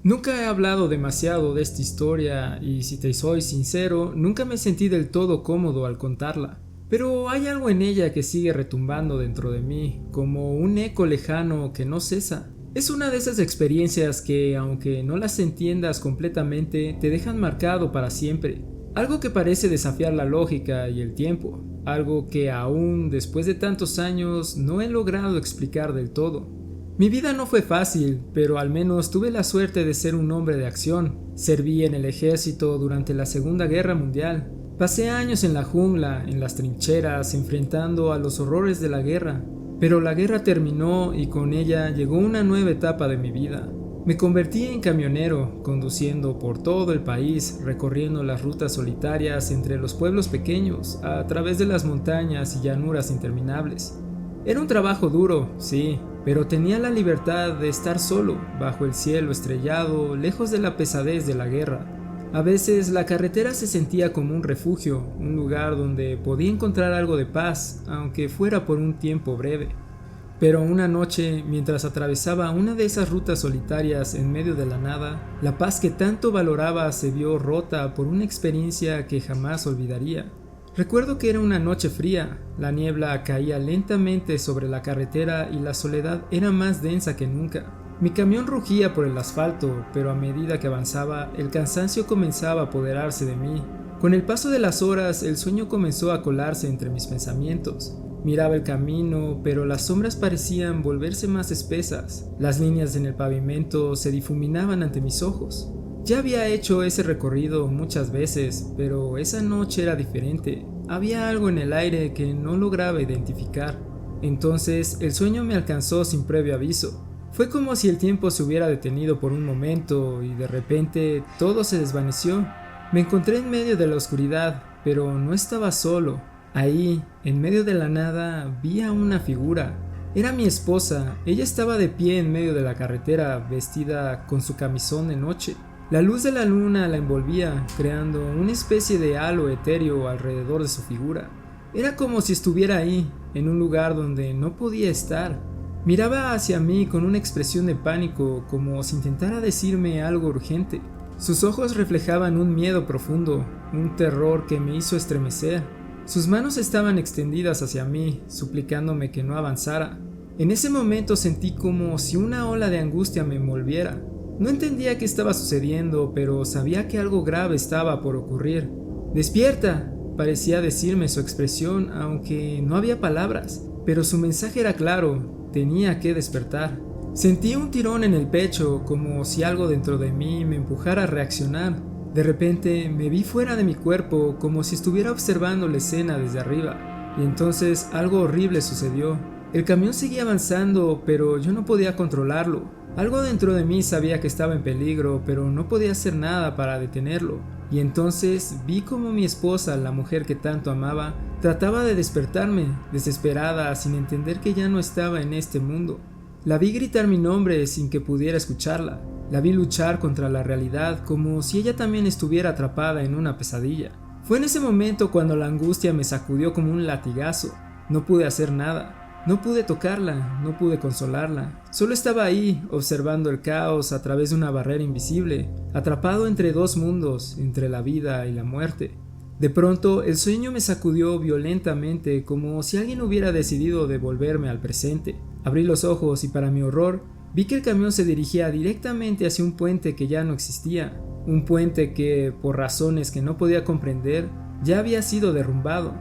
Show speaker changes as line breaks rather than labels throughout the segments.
Nunca he hablado demasiado de esta historia y si te soy sincero, nunca me sentí del todo cómodo al contarla. Pero hay algo en ella que sigue retumbando dentro de mí, como un eco lejano que no cesa. Es una de esas experiencias que, aunque no las entiendas completamente, te dejan marcado para siempre. Algo que parece desafiar la lógica y el tiempo. Algo que aún después de tantos años no he logrado explicar del todo. Mi vida no fue fácil, pero al menos tuve la suerte de ser un hombre de acción. Serví en el ejército durante la Segunda Guerra Mundial. Pasé años en la jungla, en las trincheras, enfrentando a los horrores de la guerra. Pero la guerra terminó y con ella llegó una nueva etapa de mi vida. Me convertí en camionero, conduciendo por todo el país, recorriendo las rutas solitarias entre los pueblos pequeños, a través de las montañas y llanuras interminables. Era un trabajo duro, sí, pero tenía la libertad de estar solo, bajo el cielo estrellado, lejos de la pesadez de la guerra. A veces la carretera se sentía como un refugio, un lugar donde podía encontrar algo de paz, aunque fuera por un tiempo breve. Pero una noche, mientras atravesaba una de esas rutas solitarias en medio de la nada, la paz que tanto valoraba se vio rota por una experiencia que jamás olvidaría. Recuerdo que era una noche fría, la niebla caía lentamente sobre la carretera y la soledad era más densa que nunca. Mi camión rugía por el asfalto, pero a medida que avanzaba, el cansancio comenzaba a apoderarse de mí. Con el paso de las horas, el sueño comenzó a colarse entre mis pensamientos. Miraba el camino, pero las sombras parecían volverse más espesas. Las líneas en el pavimento se difuminaban ante mis ojos. Ya había hecho ese recorrido muchas veces, pero esa noche era diferente. Había algo en el aire que no lograba identificar. Entonces el sueño me alcanzó sin previo aviso. Fue como si el tiempo se hubiera detenido por un momento y de repente todo se desvaneció. Me encontré en medio de la oscuridad, pero no estaba solo. Ahí, en medio de la nada, vi a una figura. Era mi esposa. Ella estaba de pie en medio de la carretera, vestida con su camisón de noche. La luz de la luna la envolvía, creando una especie de halo etéreo alrededor de su figura. Era como si estuviera ahí, en un lugar donde no podía estar. Miraba hacia mí con una expresión de pánico, como si intentara decirme algo urgente. Sus ojos reflejaban un miedo profundo, un terror que me hizo estremecer. Sus manos estaban extendidas hacia mí, suplicándome que no avanzara. En ese momento sentí como si una ola de angustia me envolviera. No entendía qué estaba sucediendo, pero sabía que algo grave estaba por ocurrir. ¡Despierta!, parecía decirme su expresión, aunque no había palabras. Pero su mensaje era claro, tenía que despertar. Sentí un tirón en el pecho, como si algo dentro de mí me empujara a reaccionar. De repente me vi fuera de mi cuerpo, como si estuviera observando la escena desde arriba. Y entonces algo horrible sucedió. El camión seguía avanzando, pero yo no podía controlarlo. Algo dentro de mí sabía que estaba en peligro, pero no podía hacer nada para detenerlo. Y entonces vi como mi esposa, la mujer que tanto amaba, trataba de despertarme, desesperada, sin entender que ya no estaba en este mundo. La vi gritar mi nombre sin que pudiera escucharla. La vi luchar contra la realidad como si ella también estuviera atrapada en una pesadilla. Fue en ese momento cuando la angustia me sacudió como un latigazo. No pude hacer nada. No pude tocarla, no pude consolarla. Solo estaba ahí, observando el caos a través de una barrera invisible, atrapado entre dos mundos, entre la vida y la muerte. De pronto, el sueño me sacudió violentamente, como si alguien hubiera decidido devolverme al presente. Abrí los ojos y para mi horror, vi que el camión se dirigía directamente hacia un puente que ya no existía. Un puente que, por razones que no podía comprender, ya había sido derrumbado.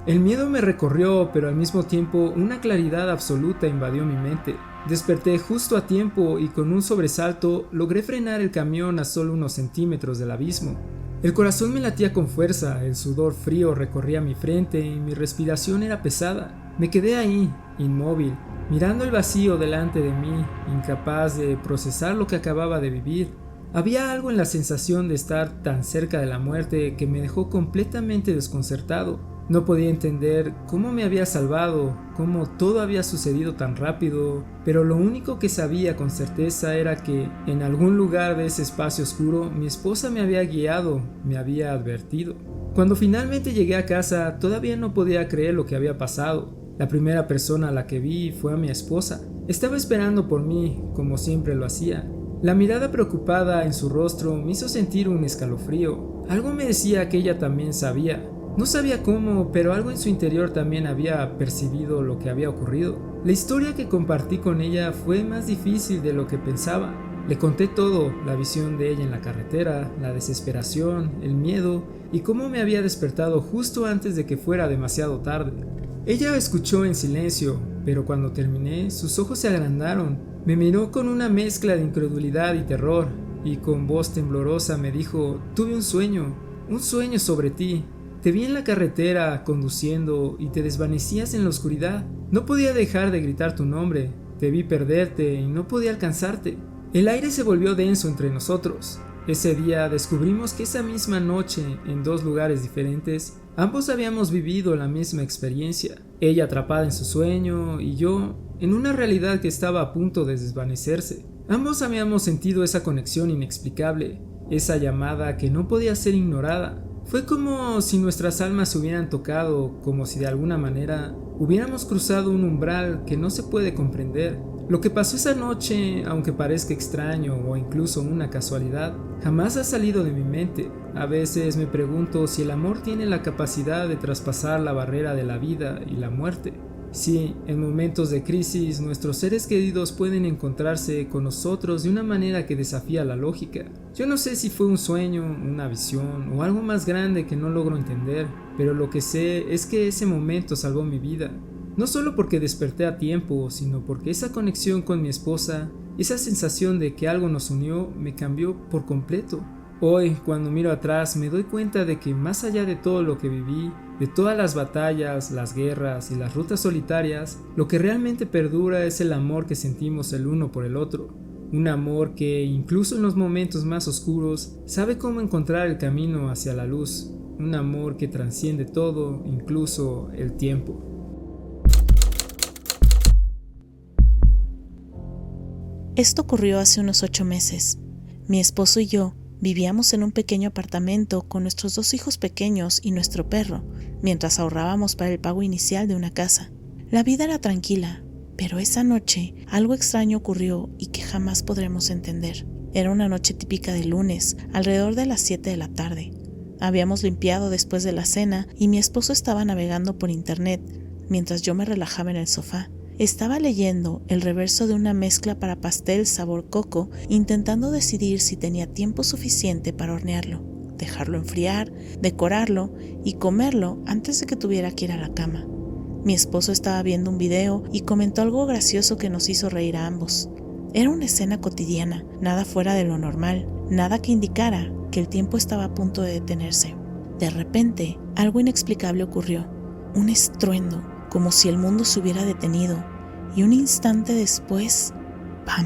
El miedo me recorrió, pero al mismo tiempo una claridad absoluta invadió mi mente. Desperté justo a tiempo y con un sobresalto logré frenar el camión a solo unos centímetros del abismo. El corazón me latía con fuerza, el sudor frío recorría mi frente y mi respiración era pesada. Me quedé ahí, inmóvil, mirando el vacío delante de mí, incapaz de procesar lo que acababa de vivir. Había algo en la sensación de estar tan cerca de la muerte que me dejó completamente desconcertado. No podía entender cómo me había salvado, cómo todo había sucedido tan rápido, pero lo único que sabía con certeza era que, en algún lugar de ese espacio oscuro, mi esposa me había guiado, me había advertido. Cuando finalmente llegué a casa, todavía no podía creer lo que había pasado. La primera persona a la que vi fue a mi esposa. Estaba esperando por mí, como siempre lo hacía. La mirada preocupada en su rostro me hizo sentir un escalofrío. Algo me decía que ella también sabía. No sabía cómo, pero algo en su interior también había percibido lo que había ocurrido. La historia que compartí con ella fue más difícil de lo que pensaba. Le conté todo, la visión de ella en la carretera, la desesperación, el miedo y cómo me había despertado justo antes de que fuera demasiado tarde. Ella escuchó en silencio, pero cuando terminé, sus ojos se agrandaron. Me miró con una mezcla de incredulidad y terror, y con voz temblorosa me dijo: tuve un sueño sobre ti. Te vi en la carretera conduciendo y te desvanecías en la oscuridad. No podía dejar de gritar tu nombre. Te vi perderte y no podía alcanzarte. El aire se volvió denso entre nosotros. Ese día descubrimos que esa misma noche, en dos lugares diferentes, ambos habíamos vivido la misma experiencia. Ella atrapada en su sueño y yo en una realidad que estaba a punto de desvanecerse. Ambos habíamos sentido esa conexión inexplicable, esa llamada que no podía ser ignorada. Fue como si nuestras almas se hubieran tocado, como si de alguna manera hubiéramos cruzado un umbral que no se puede comprender. Lo que pasó esa noche, aunque parezca extraño o incluso una casualidad, jamás ha salido de mi mente. A veces me pregunto si el amor tiene la capacidad de traspasar la barrera de la vida y la muerte. Sí, en momentos de crisis, nuestros seres queridos pueden encontrarse con nosotros de una manera que desafía la lógica. Yo no sé si fue un sueño, una visión o algo más grande que no logro entender, pero lo que sé es que ese momento salvó mi vida. No solo porque desperté a tiempo, sino porque esa conexión con mi esposa, esa sensación de que algo nos unió, me cambió por completo. Hoy, cuando miro atrás, me doy cuenta de que más allá de todo lo que viví, de todas las batallas, las guerras y las rutas solitarias, lo que realmente perdura es el amor que sentimos el uno por el otro. Un amor que, incluso en los momentos más oscuros, sabe cómo encontrar el camino hacia la luz. Un amor que trasciende todo, incluso el tiempo.
Esto ocurrió hace unos 8 meses. Mi esposo y yo vivíamos en un pequeño apartamento con nuestros 2 hijos pequeños y nuestro perro, mientras ahorrábamos para el pago inicial de una casa. La vida era tranquila, pero esa noche algo extraño ocurrió y que jamás podremos entender. Era una noche típica de lunes, alrededor de las 7 de la tarde. Habíamos limpiado después de la cena y mi esposo estaba navegando por internet, mientras yo me relajaba en el sofá. Estaba leyendo el reverso de una mezcla para pastel sabor coco, intentando decidir si tenía tiempo suficiente para hornearlo, dejarlo enfriar, decorarlo y comerlo antes de que tuviera que ir a la cama. Mi esposo estaba viendo un video y comentó algo gracioso que nos hizo reír a ambos. Era una escena cotidiana, nada fuera de lo normal, nada que indicara que el tiempo estaba a punto de detenerse. De repente, algo inexplicable ocurrió, un estruendo, como si el mundo se hubiera detenido, y un instante después, ¡pam!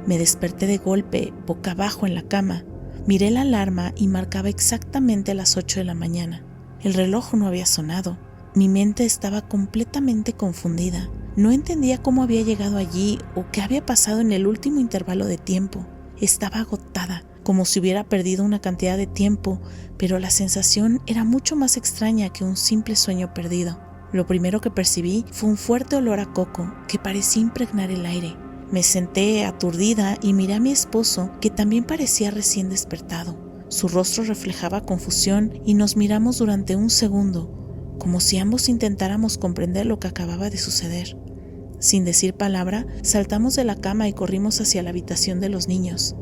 Me desperté de golpe, boca abajo en la cama. Miré la alarma y marcaba exactamente las 8 de la mañana. El reloj no había sonado. Mi mente estaba completamente confundida. No entendía cómo había llegado allí o qué había pasado en el último intervalo de tiempo. Estaba agotada, como si hubiera perdido una cantidad de tiempo, pero la sensación era mucho más extraña que un simple sueño perdido. Lo primero que percibí fue un fuerte olor a coco que parecía impregnar el aire. Me senté aturdida y miré a mi esposo, que también parecía recién despertado. Su rostro reflejaba confusión y nos miramos durante un segundo, como si ambos intentáramos comprender lo que acababa de suceder. Sin decir palabra, saltamos de la cama y corrimos hacia la habitación de los niños.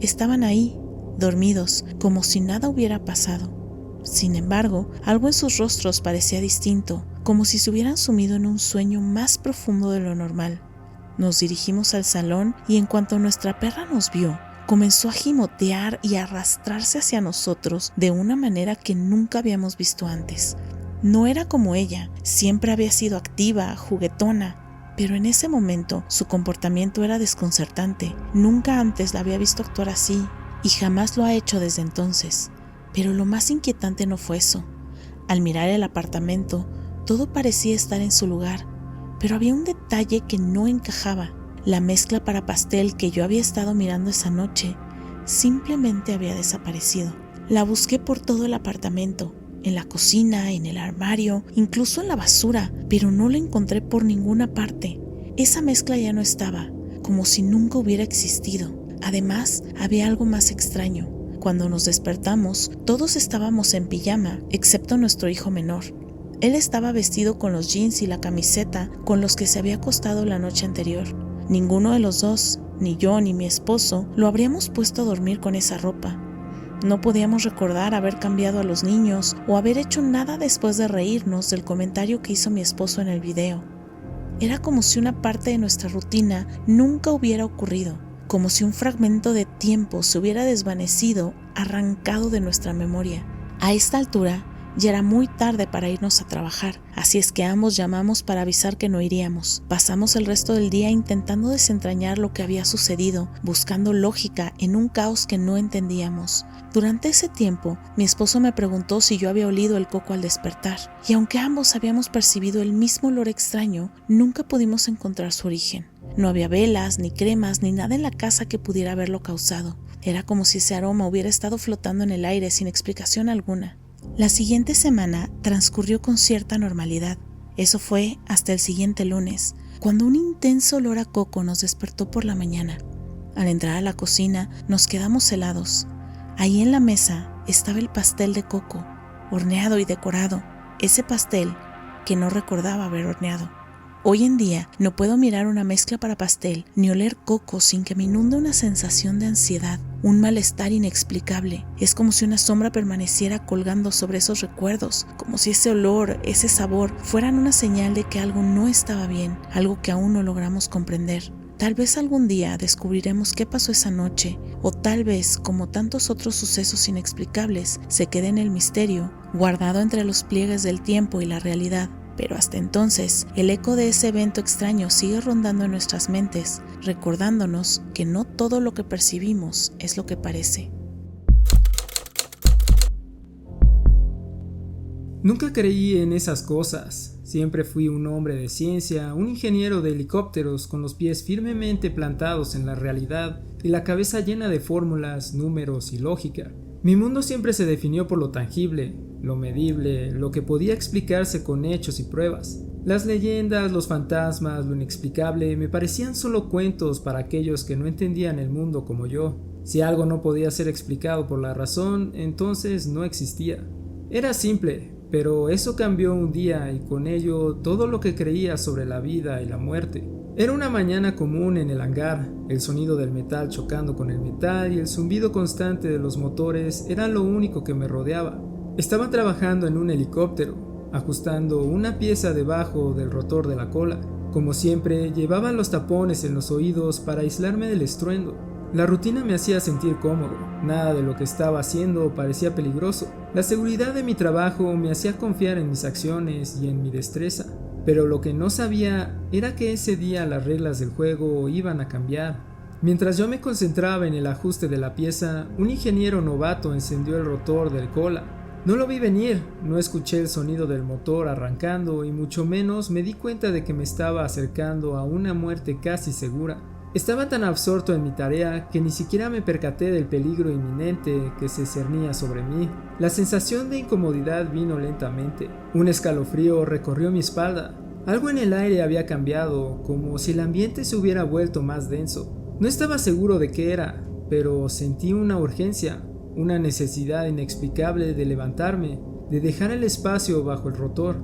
Estaban ahí, dormidos, como si nada hubiera pasado. Sin embargo, algo en sus rostros parecía distinto, como si se hubieran sumido en un sueño más profundo de lo normal. Nos dirigimos al salón y en cuanto nuestra perra nos vio, comenzó a gimotear y a arrastrarse hacia nosotros de una manera que nunca habíamos visto antes. No era como ella, siempre había sido activa, juguetona, pero en ese momento su comportamiento era desconcertante. Nunca antes la había visto actuar así y jamás lo ha hecho desde entonces. Pero lo más inquietante no fue eso. Al mirar el apartamento, todo parecía estar en su lugar, pero había un detalle que no encajaba. La mezcla para pastel que yo había estado mirando esa noche simplemente había desaparecido. La busqué por todo el apartamento, en la cocina, en el armario, incluso en la basura, pero no la encontré por ninguna parte. Esa mezcla ya no estaba, como si nunca hubiera existido. Además, había algo más extraño. Cuando nos despertamos, todos estábamos en pijama, excepto nuestro hijo menor. Él estaba vestido con los jeans y la camiseta con los que se había acostado la noche anterior. Ninguno de los dos, ni yo ni mi esposo, lo habríamos puesto a dormir con esa ropa. No podíamos recordar haber cambiado a los niños o haber hecho nada después de reírnos del comentario que hizo mi esposo en el video. Era como si una parte de nuestra rutina nunca hubiera ocurrido, como si un fragmento de tiempo se hubiera desvanecido, arrancado de nuestra memoria. A esta altura, ya era muy tarde para irnos a trabajar, así es que ambos llamamos para avisar que no iríamos. Pasamos el resto del día intentando desentrañar lo que había sucedido, buscando lógica en un caos que no entendíamos. Durante ese tiempo, mi esposo me preguntó si yo había olido el coco al despertar, y aunque ambos habíamos percibido el mismo olor extraño, nunca pudimos encontrar su origen. No había velas, ni cremas, ni nada en la casa que pudiera haberlo causado. Era como si ese aroma hubiera estado flotando en el aire sin explicación alguna. La siguiente semana transcurrió con cierta normalidad. Eso fue hasta el siguiente lunes, cuando un intenso olor a coco nos despertó por la mañana. Al entrar a la cocina, nos quedamos helados. Ahí en la mesa estaba el pastel de coco, horneado y decorado, ese pastel que no recordaba haber horneado. Hoy en día no puedo mirar una mezcla para pastel ni oler coco sin que me inunde una sensación de ansiedad, un malestar inexplicable. Es como si una sombra permaneciera colgando sobre esos recuerdos, como si ese olor, ese sabor fueran una señal de que algo no estaba bien, algo que aún no logramos comprender. Tal vez algún día descubriremos qué pasó esa noche, o tal vez, como tantos otros sucesos inexplicables, se quede en el misterio, guardado entre los pliegues del tiempo y la realidad. Pero hasta entonces, el eco de ese evento extraño sigue rondando en nuestras mentes, recordándonos que no todo lo que percibimos es lo que parece.
Nunca creí en esas cosas. Siempre fui un hombre de ciencia, un ingeniero de helicópteros con los pies firmemente plantados en la realidad y la cabeza llena de fórmulas, números y lógica. Mi mundo siempre se definió por lo tangible, lo medible, lo que podía explicarse con hechos y pruebas. Las leyendas, los fantasmas, lo inexplicable me parecían solo cuentos para aquellos que no entendían el mundo como yo. Si algo no podía ser explicado por la razón, entonces no existía. Era simple, pero eso cambió un día y con ello todo lo que creía sobre la vida y la muerte. Era una mañana común en el hangar. El sonido del metal chocando con el metal y el zumbido constante de los motores era lo único que me rodeaba. Estaba trabajando en un helicóptero, ajustando una pieza debajo del rotor de la cola. Como siempre, llevaba los tapones en los oídos para aislarme del estruendo. La rutina me hacía sentir cómodo, nada de lo que estaba haciendo parecía peligroso. La seguridad de mi trabajo me hacía confiar en mis acciones y en mi destreza. Pero lo que no sabía era que ese día las reglas del juego iban a cambiar. Mientras yo me concentraba en el ajuste de la pieza, un ingeniero novato encendió el rotor del cola. No lo vi venir, no escuché el sonido del motor arrancando y mucho menos me di cuenta de que me estaba acercando a una muerte casi segura. Estaba tan absorto en mi tarea que ni siquiera me percaté del peligro inminente que se cernía sobre mí. La sensación de incomodidad vino lentamente. Un escalofrío recorrió mi espalda. Algo en el aire había cambiado, como si el ambiente se hubiera vuelto más denso. No estaba seguro de qué era, pero sentí una urgencia, una necesidad inexplicable de levantarme, de dejar el espacio bajo el rotor.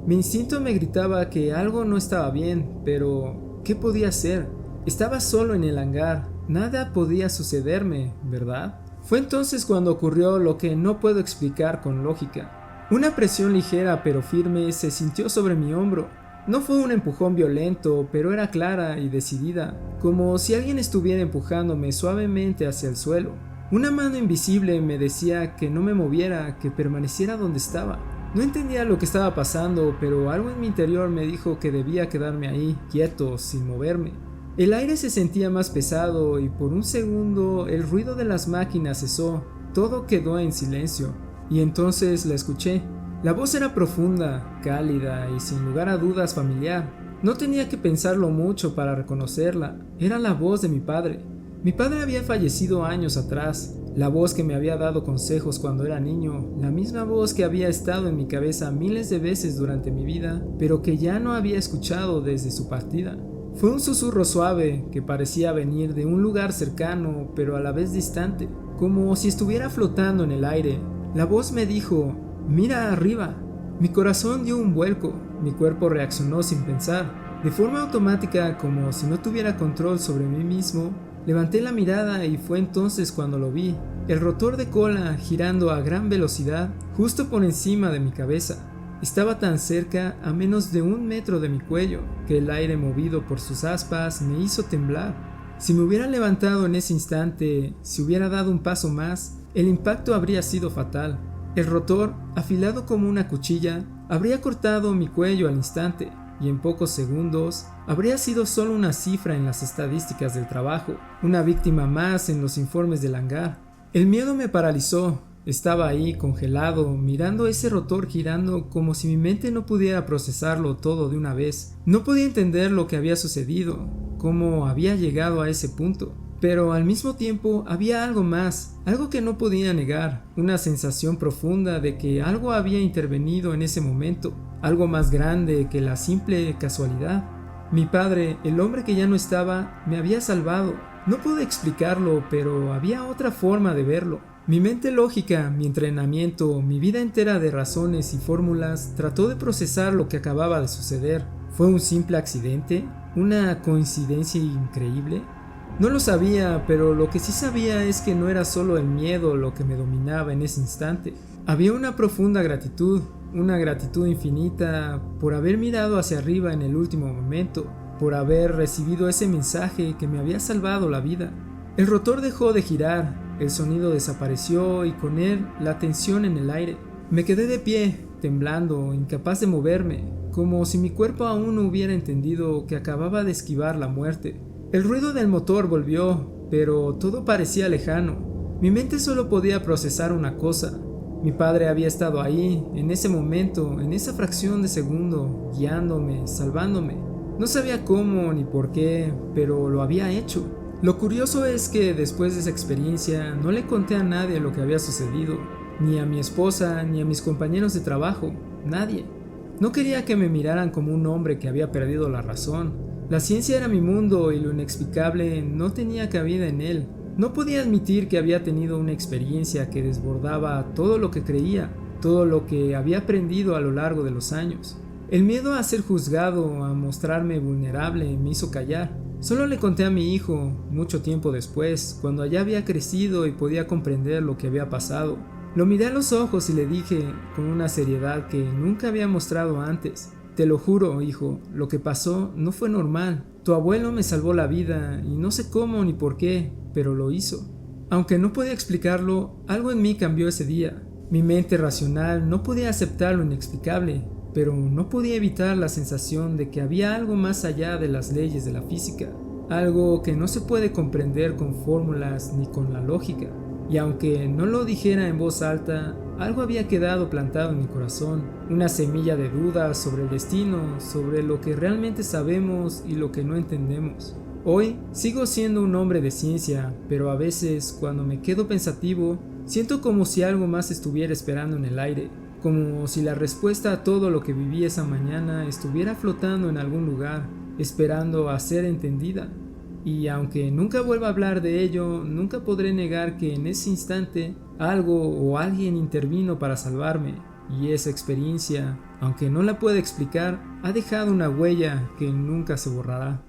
Mi instinto me gritaba que algo no estaba bien, pero ¿qué podía hacer? Estaba solo en el hangar, nada podía sucederme, ¿verdad? Fue entonces cuando ocurrió lo que no puedo explicar con lógica. Una presión ligera pero firme se sintió sobre mi hombro. No fue un empujón violento, pero era clara y decidida, como si alguien estuviera empujándome suavemente hacia el suelo. Una mano invisible me decía que no me moviera, que permaneciera donde estaba. No entendía lo que estaba pasando, pero algo en mi interior me dijo que debía quedarme ahí, quieto, sin moverme. El aire se sentía más pesado y por un segundo el ruido de las máquinas cesó, todo quedó en silencio, y entonces la escuché. La voz era profunda, cálida y sin lugar a dudas familiar. No tenía que pensarlo mucho para reconocerla, era la voz de mi padre. Mi padre había fallecido años atrás, la voz que me había dado consejos cuando era niño, la misma voz que había estado en mi cabeza miles de veces durante mi vida, pero que ya no había escuchado desde su partida. Fue un susurro suave que parecía venir de un lugar cercano pero a la vez distante, como si estuviera flotando en el aire. La voz me dijo: «Mira arriba». Mi corazón dio un vuelco, mi cuerpo reaccionó sin pensar. De forma automática, como si no tuviera control sobre mí mismo, levanté la mirada y fue entonces cuando lo vi. El rotor de cola girando a gran velocidad justo por encima de mi cabeza. Estaba tan cerca, a menos de 1 metro de mi cuello, que el aire movido por sus aspas me hizo temblar. Si me hubiera levantado en ese instante, si hubiera dado un paso más, el impacto habría sido fatal. El rotor, afilado como una cuchilla, habría cortado mi cuello al instante, y en pocos segundos habría sido solo una cifra en las estadísticas del trabajo, una víctima más en los informes del hangar. El miedo me paralizó. Estaba ahí, congelado, mirando ese rotor girando como si mi mente no pudiera procesarlo todo de una vez. No podía entender lo que había sucedido, cómo había llegado a ese punto. Pero al mismo tiempo había algo más, algo que no podía negar, una sensación profunda de que algo había intervenido en ese momento, algo más grande que la simple casualidad. Mi padre, el hombre que ya no estaba, me había salvado. No pude explicarlo, pero había otra forma de verlo. Mi mente lógica, mi entrenamiento, mi vida entera de razones y fórmulas trató de procesar lo que acababa de suceder. ¿Fue un simple accidente? ¿Una coincidencia increíble? No lo sabía, pero lo que sí sabía es que no era solo el miedo lo que me dominaba en ese instante. Había una profunda gratitud, una gratitud infinita por haber mirado hacia arriba en el último momento, por haber recibido ese mensaje que me había salvado la vida. El rotor dejó de girar, el sonido desapareció y con él la tensión en el aire. Me quedé de pie, temblando, incapaz de moverme, como si mi cuerpo aún no hubiera entendido que acababa de esquivar la muerte. El ruido del motor volvió, pero todo parecía lejano. Mi mente solo podía procesar una cosa. Mi padre había estado ahí, en ese momento, en esa fracción de segundo, guiándome, salvándome. No sabía cómo ni por qué, pero lo había hecho. Lo curioso es que después de esa experiencia no le conté a nadie lo que había sucedido, ni a mi esposa, ni a mis compañeros de trabajo, nadie. No quería que me miraran como un hombre que había perdido la razón. La ciencia era mi mundo y lo inexplicable no tenía cabida en él. No podía admitir que había tenido una experiencia que desbordaba todo lo que creía, todo lo que había aprendido a lo largo de los años. El miedo a ser juzgado, a mostrarme vulnerable, me hizo callar. Solo le conté a mi hijo, mucho tiempo después, cuando ya había crecido y podía comprender lo que había pasado. Lo miré a los ojos y le dije, con una seriedad que nunca había mostrado antes: «Te lo juro, hijo, lo que pasó no fue normal. Tu abuelo me salvó la vida y no sé cómo ni por qué, pero lo hizo». Aunque no podía explicarlo, algo en mí cambió ese día. Mi mente racional no podía aceptar lo inexplicable, pero no podía evitar la sensación de que había algo más allá de las leyes de la física, algo que no se puede comprender con fórmulas ni con la lógica. Y aunque no lo dijera en voz alta, algo había quedado plantado en mi corazón, una semilla de dudas sobre el destino, sobre lo que realmente sabemos y lo que no entendemos. Hoy sigo siendo un hombre de ciencia, pero a veces cuando me quedo pensativo, siento como si algo más estuviera esperando en el aire, como si la respuesta a todo lo que viví esa mañana estuviera flotando en algún lugar, esperando a ser entendida. Y aunque nunca vuelva a hablar de ello, nunca podré negar que en ese instante algo o alguien intervino para salvarme, y esa experiencia, aunque no la pueda explicar, ha dejado una huella que nunca se borrará.